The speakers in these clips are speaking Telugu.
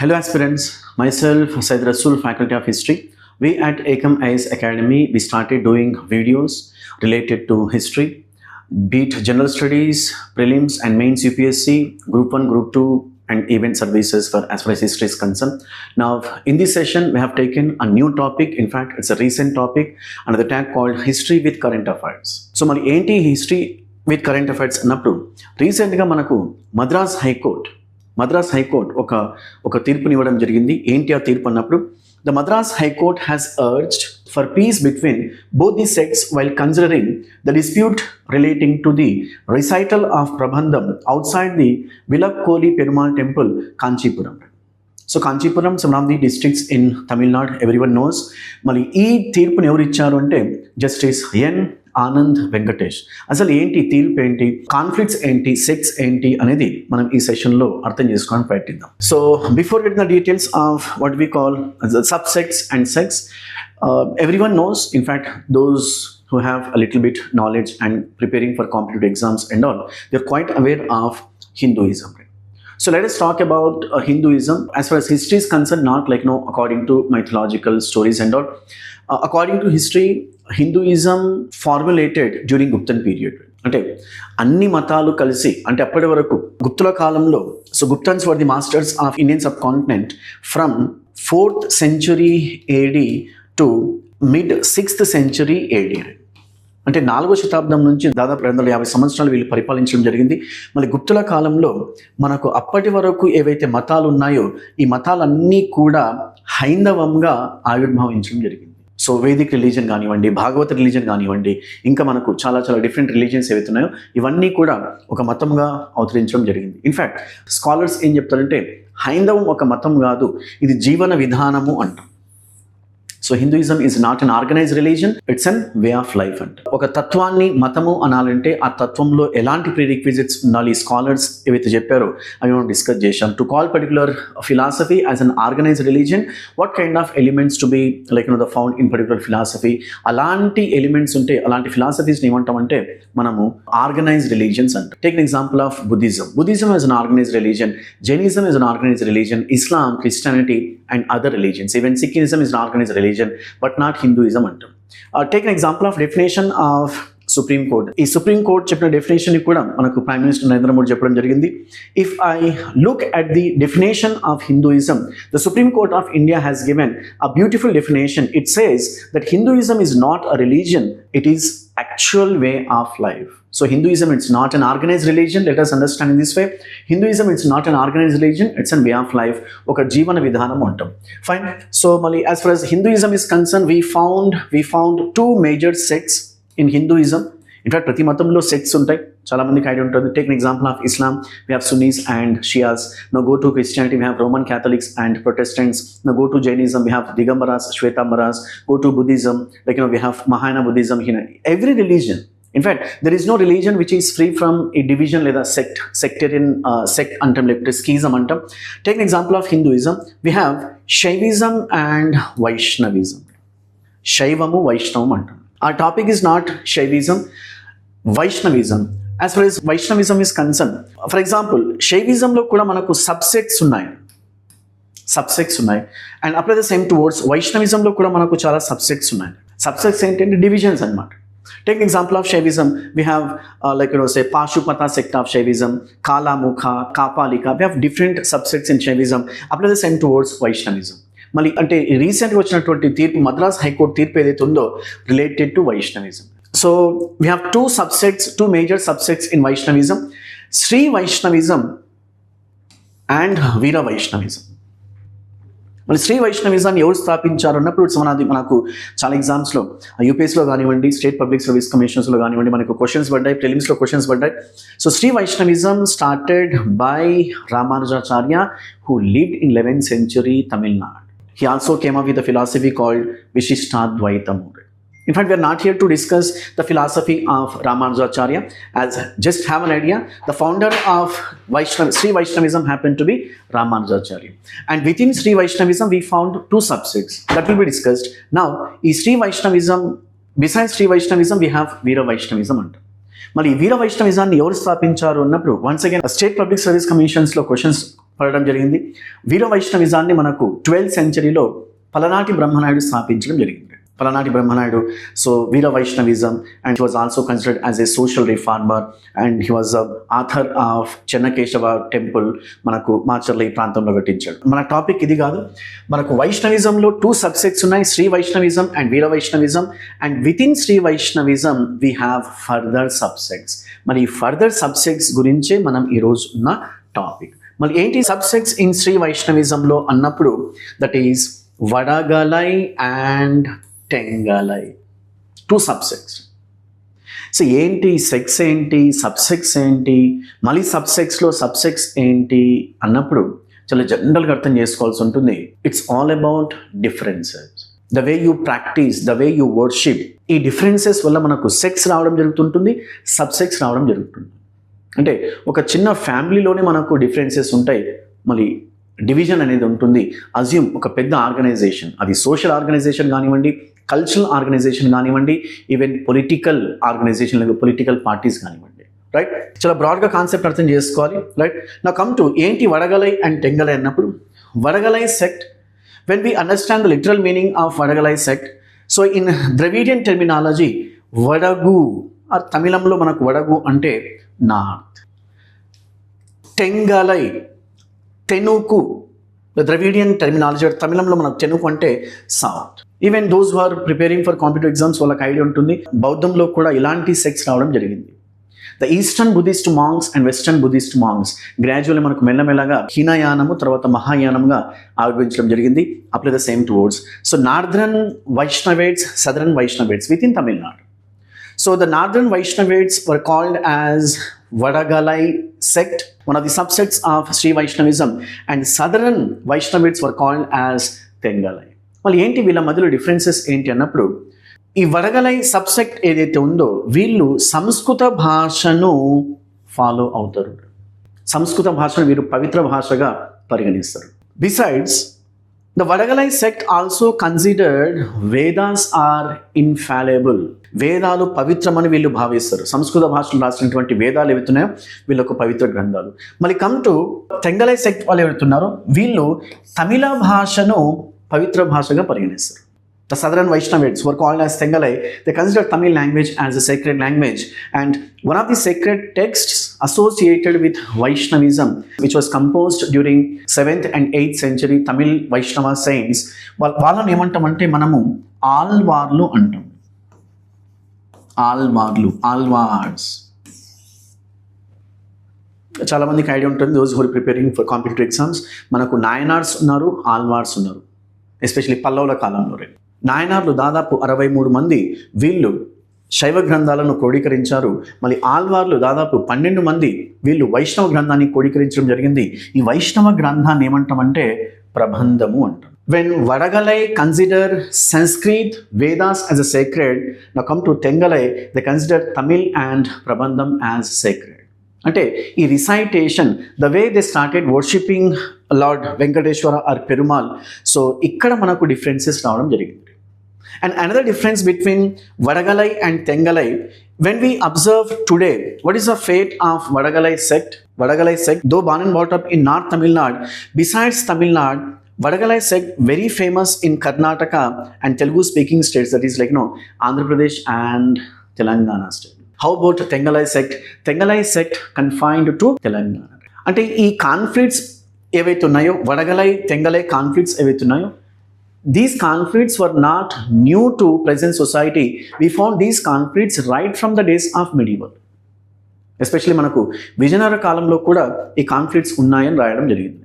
Hello aspirants, myself Said Rasul, Faculty of History. We at Ekam IAS Academy, we started doing videos related to history, be it general studies, prelims and mains UPSC, group 1, group 2 and event services for as far as history is concerned. Now in this session we have taken a new topic, in fact it's a recent topic under the tag called history with current affairs. So మరి ఏంటి history with current affairs అన్నప్పుడు రీసెంట్గా మనకు మద్రాస్ హైకోర్ట్ ఒక తీర్పుని ఇవ్వడం జరిగింది. ఏంటి ఆ తీర్పు అన్నప్పుడు the Madras high court has urged for peace between both the sects while considering the dispute relating to the recital of Prabandham outside the Vilakkoli Perumal temple Kanchipuram. So Kanchipuram one of the districts in Tamil Nadu, everyone knows. మరి ఈ తీర్పుని ఎవరు ఇచ్చారు అంటే జస్టిస్ ఎన్ ఆనంద్ వెంకటేష్. అసలు ఏంటి తీర్పు, ఏంటి కాన్ఫ్లిక్ట్స్, ఏంటి సెక్స్ ఏంటి అనేది మనం ఈ సెషన్లో అర్థం చేసుకోవడానికి ప్రయత్నిద్దాం. So before getting the details of what we call sub sects and sects, everyone knows, in fact those who have a little bit knowledge and preparing for competitive exams and all, they're quite aware of Hinduism. So let us talk about Hinduism as far as history is concerned, not like according to mythological stories and all. According to history, Hinduism formulated during Guptan period. అంటే అన్ని మతాలు కలిసి, అంటే అప్పటి వరకు గుప్తుల కాలంలో, so Guptans were the masters of Indian subcontinent from 4th century AD to mid 6th century AD. అంటే 4వ శతాబ్దం నుంచి దాదాపు 250 సంవత్సరాలు వీళ్ళు పరిపాలించడం జరిగింది. మళ్ళీ గుప్తుల కాలంలో మనకు అప్పటి వరకు ఏవైతే మతాలు ఉన్నాయో ఈ మతాలన్నీ కూడా హైందవంగా ఆవిర్భవించడం జరిగింది. సో వేదిక్ రిలీజన్ కానివ్వండి, భాగవత రిలీజన్ కానివ్వండి, ఇంకా మనకు చాలా డిఫరెంట్ రిలీజన్స్ ఏవైతే ఉన్నాయో ఇవన్నీ కూడా ఒక మతంగా అవతరించడం జరిగింది. ఇన్ఫ్యాక్ట్ స్కాలర్స్ ఏం చెప్తారంటే హైందవం ఒక మతం కాదు, ఇది జీవన విధానము అంటాం. So Hinduism is not an organised religion, it's an way of life అంట. ఒక తత్వాన్ని మతము అనాలంటే ఆ తత్వంలో ఎలాంటి ప్రీరిక్విజిట్స్ ఉండాలి, స్కాలర్స్ ఏవైతే చెప్పారో అవి మనం డిస్కస్ చేశాం. To call particular philosophy as an organised religion, what kind of elements to be like the found in particular philosophy, అలాంటి ఎలిమెంట్స్ ఉంటే అలాంటి ఫిలాసఫీస్ని ఏమంటామంటే మనము ఆర్గనైజ్డ్ రిలీజన్స్ అంటాం. Take an example of Buddhism is an organised religion, Jainism is an organised religion, Islam, Christianity and other religions. Even Sikhism is an organized religion, but not Hinduism antam. Take an example of definition of Supreme Court. ఈ సుప్రీం కోర్ట్ చెప్పిన డెఫినేషన్ కూడా మనకు ప్రైమ్ మినిస్టర్ నరేంద్ర మోడీ చెప్పడం జరిగింది. If I look at the definition of Hinduism, the supreme court of India has given a beautiful definition. It says that Hinduism is not a religion, it is actual way of life. So Hinduism, it's not an organized religion. Let us understand in this way. Hinduism, it's not an organized religion, it's a way of life. Oka jeevana vidhanam antam. Fine. So Mali, as far as Hinduism is concerned, we found two major sects in Hinduism. In fact, ప్రతి మతంలో సెక్ట్స్ ఉంటాయి, చాలా మందికి ఐడియా ఉంటుంది. Take an example of Islam, we have Sunnis and Shias. Now go to Christianity, we have Roman Catholics and Protestants. Now go to Jainism, we have Digambaras, Shwetambaras. Go to Buddhism, like we have Mahayana Buddhism here. Every religion, in fact there is no religion which is free from a division లేదా sectarian sect అంటాం, లేకపోతే schism అంటాం. Take an example of Hinduism, we have Shaivism and Vaishnavism. శైవము వైష్ణవం అంటాం. Our topic is not Shaivism, Vaishnavism. As far as Vaishnavism is concerned, for example, Shaivismలో కూడా మనకు సబ్సెక్ట్స్ ఉన్నాయి and apply the same towards వైష్ణవిజంలో కూడా మనకు చాలా సబ్సెక్ట్స్ ఉన్నాయి. సబ్సెక్ట్స్ ఏంటంటే డివిజన్స్ అనమాట. Take an example of Shaivism, we have say Pashupata sect of Shaivism, Kalamukha, Kapalika. We have different subsects in Shaivism. Apply the same towards Vaishnavism. మళ్ళీ అంటే రీసెంట్గా వచ్చినటువంటి తీర్పు, మద్రాస్ హైకోర్టు తీర్పు ఏదైతే ఉందో related to Vaishnavism. So we have two major subsects in Vaishnavism, Sri Vaishnavism and Veera Vaishnavism. మరి శ్రీ వైష్ణవిజాన్ని ఎవరు స్థాపించారు అన్నప్పుడు మనకు చాలా ఎగ్జామ్స్లో యూపీఎస్లో కానివ్వండి, స్టేట్ పబ్లిక్ సర్వీస్ కమిషన్స్లో కానివ్వండి మనకు క్వశ్చన్స్ పడ్డాయి, ప్రిలిమ్స్లో క్వశ్చన్స్ పడ్డాయి. So Shri Vaishnavism started by Ramanujacharya who lived in 11th century Tamil Nadu. He also came up with a philosophy called Vishishtadvaitam. In fact, we are not here to discuss the philosophy of Ramanujacharya. As just have an idea, the founder of Sri Vaishnavism happened to be Ramanujacharya. And within Sri Vaishnavism, we found two subsects that will be discussed. Now, in Sri Vaishnavism, besides Sri Vaishnavism, we have Veera Vaishnavism. మరి వీర వైష్ణవిజాన్ని ఎవరు స్థాపించారు అన్నప్పుడు once again state public service కమిషన్స్లో క్వశ్చన్స్ పడడం జరిగింది. వీర వైష్ణవిజాన్ని మనకు 12th సెంచరీలో పలనాటి బ్రహ్మనాయుడు స్థాపించడం జరిగింది. Palanati Brahmanaidu, so Veera Vaishnavism, and he was also considered as a social reformer, and he was author of Chennakesava temple మనకు మాచర్ల ఈ ప్రాంతంలో కట్టించాడు. మన టాపిక్ ఇది కాదు. మనకు వైష్ణవిజంలో 2 సబ్సెక్ట్స్ ఉన్నాయి, Sri Vaishnavism and Veera Vaishnavism. And within Sri Vaishnavism we have further subsects. మరి ఈ ఫర్దర్ సబ్సెక్ట్స్ గురించే మనం ఈరోజు ఉన్న టాపిక్. మరి ఏంటి సబ్సెక్ట్స్ ఇన్ శ్రీ వైష్ణవిజంలో అన్నప్పుడు, దట్ ఈస్ వడగలై అండ్ టెంగలై, 2 సబ్సెక్ట్స్. సో ఏంటి సెక్స్ ఏంటి, సబ్సెక్ట్స్ ఏంటి, మళ్ళీ సబ్సెక్ట్స్లో సబ్సెక్ట్స్ ఏంటి అన్నప్పుడు చాలా జనరల్గా అర్థం చేసుకోవాల్సి ఉంటుంది. It's all about differences, the way you practice, the way you worship. ఈ డిఫరెన్సెస్ వల్ల మనకు సెక్స్ రావడం జరుగుతుంటుంది, సబ్సెక్ట్స్ రావడం జరుగుతుంది. అంటే ఒక చిన్న ఫ్యామిలీలోనే మనకు డిఫరెన్సెస్ ఉంటాయి, మళ్ళీ డివిజన్ అనేది ఉంటుంది. అజ్యూమ్ ఒక పెద్ద ఆర్గనైజేషన్, అది సోషల్ ఆర్గనైజేషన్ కానివ్వండి, కల్చరల్ ఆర్గనైజేషన్ కానివ్వండి, ఈవెన్ పొలిటికల్ ఆర్గనైజేషన్ లేదా పొలిటికల్ పార్టీస్ కానివ్వండి, రైట్? చాలా బ్రాడ్గా కాన్సెప్ట్ అర్థం చేసుకోవాలి, రైట్? నా కమ్ టు ఏంటి వడగలై అండ్ టెంగలై అన్నప్పుడు, Vadagalai sect, when we understand the literal meaning of Vadagalai sect, so in Dravidian terminology వడగు, తమిళంలో మనకు వడగు అంటే నార్త్, టెంగలై తెనుకు, ద్రవిడియన్ టెర్మినాలజీ తమిళంలో మనకు తెనుకు అంటే south. Even those who are preparing for competitive exams వాళ్ళకి ఐడియా ఉంటుంది, బౌద్ధంలో కూడా ఇలాంటి సెక్ట్స్ రావడం జరిగింది. The eastern Buddhist monks and western Buddhist monks gradually మనకు మెల్లమెల్లగా హీనయానము తర్వాత మహాయానంగా ఆవిర్భవించడం జరిగింది. Apply the same to words. So northern Vaishnavites, southern Vaishnavites within Tamil Nadu. So the northern Vaishnavites were called as Vadagalai sect, one of the subsects of Sri Vaishnavism, and southern Vaishnavites were called as Tengalai. వాళ్ళు ఏంటి వీళ్ళ మధ్యలో డిఫరెన్సెస్ ఏంటి అన్నప్పుడు, ఈ వడగలై సబ్సెక్ట్ ఏదైతే ఉందో వీళ్ళు సంస్కృత భాషను ఫాలో అవుతారు. సంస్కృత భాషను వీరు పవిత్ర భాషగా పరిగణిస్తారు. Besides the Vadagalai sect also considered Vedas are infallible. వేదాలు పవిత్రమని వీళ్ళు భావిస్తారు. సంస్కృత భాషలో రాసినటువంటి వేదాలు ఏవైతున్నాయో వీళ్ళొక పవిత్ర గ్రంథాలు. మళ్ళీ కమ్ టు టెంగలై సెక్ట్ వాళ్ళు ఏవైతున్నారో వీళ్ళు తమిళ భాషను పవిత్ర భాషగా పరిగణిస్తారు. The southern Vaishnavites were called as Tengalai. They considered Tamil language as a sacred language, and one of the sacred texts associated with Vaishnavism, which was composed during 7th and 8th century Tamil Vaishnava saints, వాళ్ళని ఏమంటామంటే మనము ఆల్వార్లు అంటాం. ఆల్వార్లు, ఆల్వార్స్. చాలా మందికి ఐడియా ఉంటుంది, those who are preparing for competitive exams. మనకు నాయనార్స్ ఉన్నారు, ఆల్వార్స్ ఉన్నారు, ఎస్పెషల్లీ పల్లవుల కాలంలో. నాయనార్లు దాదాపు 63 మంది వీళ్ళు శైవ గ్రంథాలను క్రోడీకరించారు. మళ్ళీ ఆల్వార్లు దాదాపు 12 మంది వీళ్ళు వైష్ణవ గ్రంథాన్ని క్రోడీకరించడం జరిగింది. ఈ వైష్ణవ గ్రంథాన్ని ఏమంటామంటే ప్రబంధము అంటాం. When Vadagalai consider Sanskrit Vedas as a sacred, now come to Tengalai, they consider Tamil and Prabandham as sacred. అంటే ఈ recitation, the way they started worshipping lord Venkateswara or Perumal, so ఇక్కడ మనకు డిఫరెన్సెస్ రావడం జరిగింది. And another difference between Vadagalai and Tengalai, when we observe today, what is the fate of Vadagalai sect? Vadagalai sect, though born and brought up in North Tamil Nadu, besides Tamil Nadu, Vadagalai sect very famous in Karnataka and Telugu speaking states, that is like Andhra Pradesh and Telangana state. How about Tengalai sect? Tengalai sect confined to Telangana. అంటే ఈ కాన్ఫ్లిక్ట్స్ ఏవైతే ఉన్నాయో, వడగలై తెంగలై కాన్ఫ్లిక్ట్స్ ఏవైతే ఉన్నాయో, these conflicts were not new to present society. We found these conflicts right from the days of medieval. Especially మనకు విజయనగర కాలంలో కూడా ఈ కాన్ఫ్లిక్ట్స్ ఉన్నాయని రాయడం జరిగింది.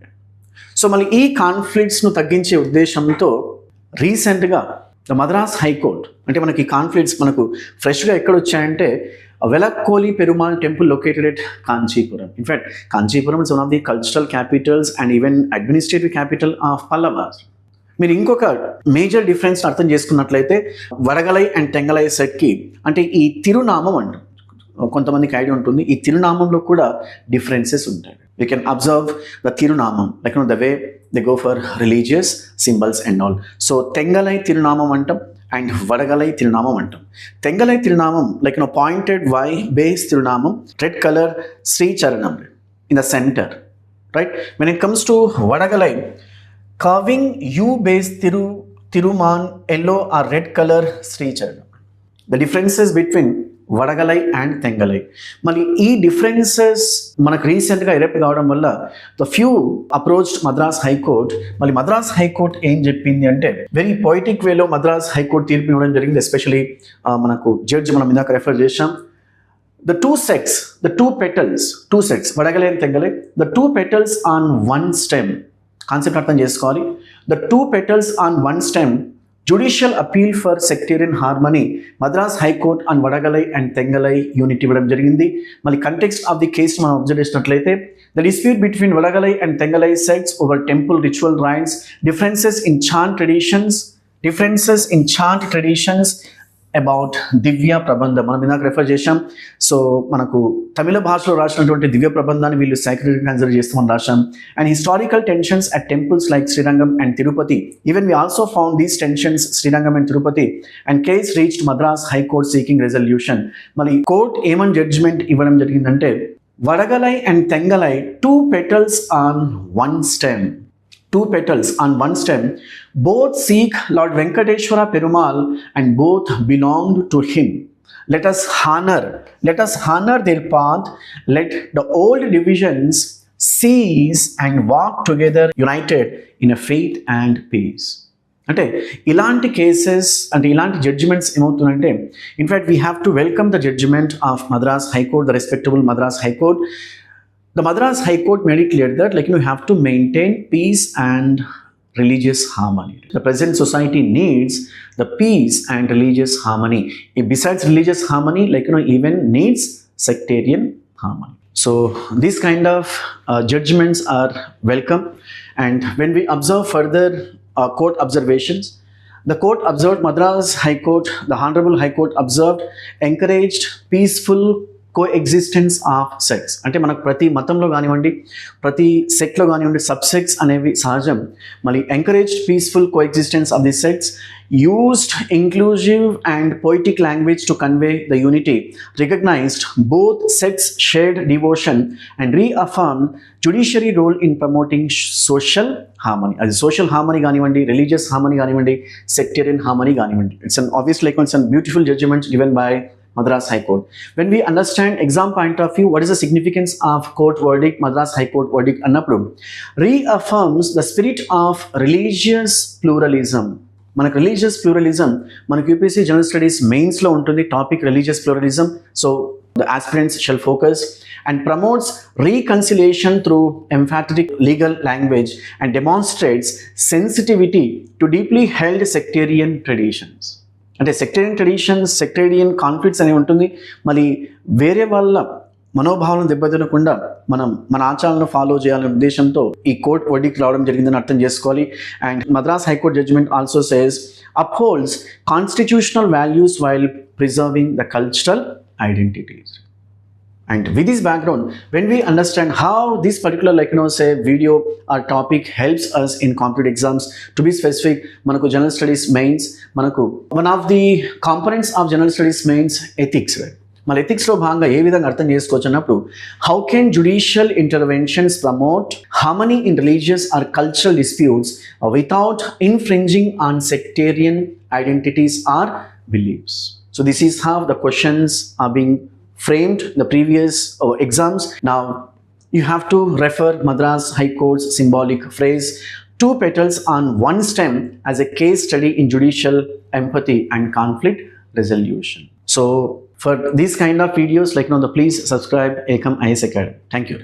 సో మళ్ళీ ఈ కాన్ఫ్లిక్ట్స్ను తగ్గించే ఉద్దేశంతో రీసెంట్గా ద మద్రాస్ హైకోర్ట్, అంటే మనకి ఈ కాన్ఫ్లిక్ట్స్ మనకు ఫ్రెష్గా ఎక్కడ వచ్చాయంటే Velakkoli Perumal temple located at Kanchipuram. In fact Kanchipuram is one of the cultural capitals and even administrative capital of Pallavas. మీరు ఇంకొక మేజర్ డిఫరెన్స్ అర్థం చేసుకున్నట్లయితే వడగలై అండ్ టెంగలై సెట్కి అంటే ఈ తిరునామం అంటాం. కొంతమందికి ఐడియా ఉంటుంది, ఈ తిరునామంలో కూడా డిఫరెన్సెస్ ఉంటాయి. We can observe the Tirunamam, like the way they go for religious symbols and all. So Tengalai Tirunamam antam and Vadagalai Tirunamam antam. Tengalai Tirunamam, like pointed Y base Tirunamam, red color Sri Charanam in the center. right? When it comes to Vadagalai, carving U-based Tiruman, yellow or red color streacher. The differences between Vadagalai and Tengalai. మళ్ళీ ఈ డిఫరెన్సెస్ మనకు రీసెంట్గా ఎరెప్ట్ కావడం వల్ల the few approached Madras high court. మళ్ళీ మద్రాస్ హైకోర్ట్ ఏం చెప్పింది అంటే వెరీ పొయిటిక్ వేలో మద్రాస్ హైకోర్ట్ తీర్పు ఇవ్వడం జరిగింది. ఎస్పెషలీ మనకు జడ్జ్ మనం ఇందాక రెఫర్ చేసాం. The two sets, వడగలై and Tengalai, the two petals on one stem. Concept అర్థం చేసుకోవాలి. The two petals on one stem, judicial appeal for sectarian harmony, Madras High Court and Vadagalai and Tengalai unity ఇవ్వడం జరిగింది. మళ్ళీ కంటెక్స్ట్ ఆఫ్ ది కేస్ మనం అబ్జర్వ్ చేసినట్లయితే the dispute between Vadagalai and Tengalai sects over temple ritual rites, differences in chant traditions about Divya Prabandham మనం ఇందాక రెఫర్ చేశాం. సో మనకు తమిళ భాషలో రాసినటువంటి దివ్య ప్రబంధాన్ని వీళ్ళు సైక్రెడ్ కన్సిడర్ చేస్తామని రాశాం. And historical tensions at temples like Srirangam and Tirupati. Even we also found these tensions Srirangam and Tirupati and case reached Madras high court seeking resolution. మళ్ళీ కోర్ట్ ఏమని జడ్జిమెంట్ ఇవ్వడం జరిగిందంటే Vadagalai and Tengalai two petals on one stem, both seek Lord Venkateshwara Perumal and both belonged to him. Let us honor their path. Let the old divisions cease and walk together united in a faith and peace. అంటే ఇలాంటి కేసెస్ అంటే ఇలాంటి జడ్జిమెంట్స్ ఏమవుతుందంటే in fact we have to welcome the judgement of Madras high court, the respectable Madras high court. The Madras High Court made it clear that you have to maintain peace and religious harmony. The present society needs the peace and religious harmony. Besides religious harmony, even needs sectarian harmony. So these kind of judgments are welcome. And when we observe further court observations, the court observed, Madras High Court, the Honorable High Court observed, encouraged peaceful coexistence of sex. అంటే మనకు ప్రతి మతంలో కానివ్వండి, ప్రతి సెక్ట్లో కానివ్వండి, సబ్సెక్స్ అనేవి సహజం. మళ్ళీ encouraged peaceful coexistence of the sex, used inclusive and poetic language to convey the unity, recognized both sects' shared devotion and reaffirmed judiciary role in promoting social harmony. As social harmony ganivandi, religious harmony ganivandi, sectarian harmony ganivandi. It's an obviously it's a beautiful judgment given by Madras High Court. When we understand exam point of view, what is the significance of court verdict, Madras High Court verdict annappudu reaffirms the spirit of religious pluralism. మనకు రిలీజియస్ ప్లూరలిజం మనకు యూపీఎస్సీ జనరల్ స్టడీస్ మెయిన్స్లో ఉంటుంది topic religious pluralism. So the aspirants shall focus and promotes reconciliation through emphatic legal language and demonstrates sensitivity to deeply held sectarian traditions. అంటే సెక్టేరియన్ ట్రెడిషన్స్, సెక్టేరియన్ కాన్ఫ్లిక్ట్స్ అనేవి ఉంటుంది. మళ్ళీ వేరే వాళ్ళ మనోభావాలను దెబ్బతినకుండా మనం మన ఆచారాలను ఫాలో చేయాలనే ఉద్దేశంతో ఈ కోర్ట్ వర్డిక్ట్ రావడం జరిగిందని అర్థం చేసుకోవాలి. And Madras high court judgement also says upholds constitutional values while preserving the cultural identities. And with this background, when we understand how this particular say video or topic helps us in competitive exams, to be specific, manaku general studies mains, manaku one of the components of general studies mains ethics, right? Mal ethics lo bhaganga ఏ విధంగా అర్థం చేసుకోవచ్చు అన్నప్పుడు how can judicial interventions promote harmony in religious or cultural disputes without infringing on sectarian identities or beliefs. So this is how the questions are being framed the previous exams. Now you have to refer Madras High Court's symbolic phrase, two petals on one stem, as a case study in judicial empathy and conflict resolution. So for these kind of videos, please subscribe Ekam IAS Academy. Thank you.